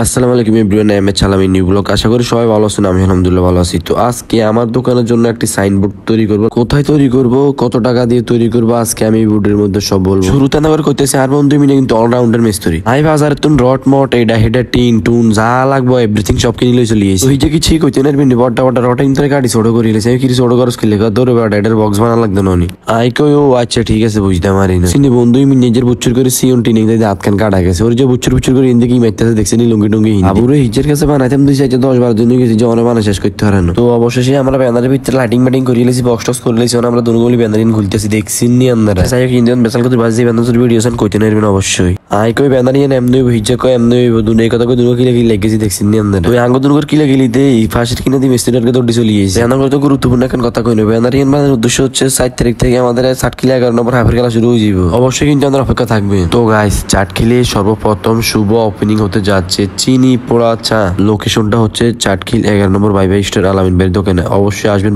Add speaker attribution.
Speaker 1: আসসালামু আলাইকুম এভরিওয়ান, আমি চালামি নিউ ব্লগ। আশা করি সবাই ভালো আছেন। আমি আলহামদুলিল্লাহ ভালো আছি। তো আজকে আমার দোকানের জন্য একটি সাইনবোর্ড তৈরি করব। কোথায় তৈরি করব, কত টাকা দিয়ে তৈরি করব, আজকে আমি এই বোর্ডের মধ্যে সব বলবো। শুরুতে না করে কইতেছি আর বন্ধু মিনে কিন্তু অলরাউন্ডার মিস্ত্রি। আই বাজারে তুন রড মট এটা হেডা টিন টুন যা লাগবে এভরিথিং সব কিনে লই চলে এসেছি। ওই যে কিছুই কইতে না বিনি বড়টা বড়টা রড ইনতরে গাড়ি ছোট করে লিছে। আমি কিছু ছোট করস কি লেখা ধরে বড় এটার বক্স বানা লাগবে ননি। আই কই ও আচ্ছা ঠিক আছে বুঝতে পারি না। সিনি বন্ধু মিনে নিজের বুচ্চুর করে সিওন টিনিং দিয়ে হাতখান কাটা গেছে। ওর যে বুচ্চুর করে ইন্দে কি মাইতেছে দেখছেন লুঙ্গি টুঙ্গি আবুরে হিজের কাছে বানাইতাম 2-4-10-12 দিন গেছি যখন বানা শেষ করতে হারানো। তো অবশেষে আমরা ব্যানারের ভিতরে লাইটিং মাইটিং করে লেছি, বক্স টক্স করে লেছি। আমরা দুনুগুলি ব্যানারিন খুলতেছি দেখছি নি আন্দারা সাই ইন্ডিয়ান বেসাল করতে বাজে ব্যানার ভিডিও সান কইতে নারবেন অবশ্যই। আই কই ব্যানারিন এমনি হিজে কই এমনি দুনো এই কথা কই দুনো কি লেগেছি দেখছি নি আন্দারা। তো আঙ্গ দুনুর কি লাগি লিতে এই ফার্স্ট কিনে দি মিস্ত্রিটাকে দৌড়ি চলে গিয়েছে। ব্যানার তো গুরুত্বপূর্ণ এখন কথা কই না। ব্যানারিন বানানোর উদ্দেশ্য হচ্ছে 7 তারিখ থেকে আমাদের 7 নম্বর হাফের খেলা শুরু হয়ে যাবে। অবশ্যই কিন্তু আমাদের অপেক্ষা থাকবে। তো গাইস চাটখিলে সর্বপ্রথম শুভ ওপেনিং হতে যাচ্ছে চিনি পোড়া চা। লোকেশনটা হচ্ছে চাটখিল 11 নম্বর বাই স্টার আলামিন ভাইয়ের দোকানে। অবশ্যই আসবেন।